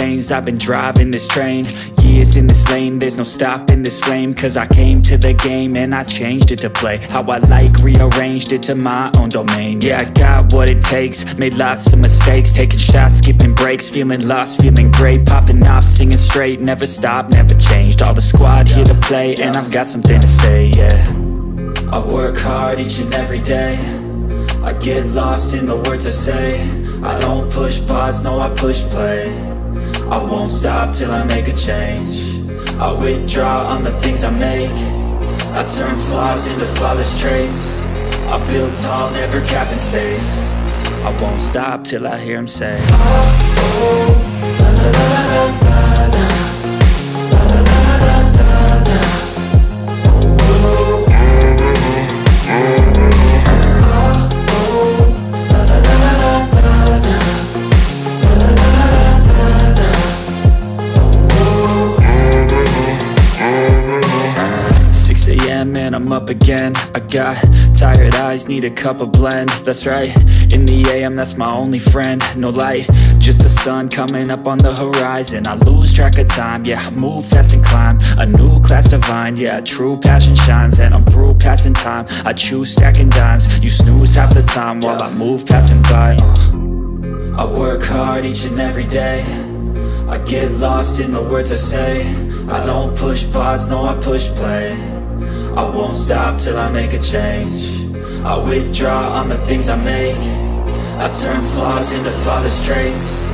lanes, I've been driving this train. Years in this lane, there's no stopping this flame. Cause I came to the game and I changed it to play how I like, rearranged it to my own domain. Yeah, I got what it takes, made lots of mistakes, taking shots, skipping breaks, feeling lost, feeling great, popping off, singing straight, never stopped, never changed. All the squad here to play, and I've got something to say, yeah. I work hard each and every day, I get lost in the words I say. I don't push pause, no, I push play. I won't stop till I make a change. I withdraw on the things I make. I turn flaws into flawless traits. I build tall, never capped in space. I won't stop till I hear him say, oh, oh, la, la, la, la, la, la, la, la, la, la, la, la. Oh, oh, la, la, la, la, la, la, la, la, la, la, la. 6 a.m. and I'm up again. I got tired eyes, need a cup of blend. That's right, in the AM, that's my only friend. No light, just the sun coming up on the horizon. I lose track of time, yeah, I move fast and climb a new class divine, yeah, true passion shines. And I'm through passing time, I choose stacking dimes. You snooze half the time while I move passing by. I work hard each and every day, I get lost in the words I say. I don't push pause, no, I push play. I won't stop till I make a change. I withdraw on the things I make. I turn flaws into flawless traits.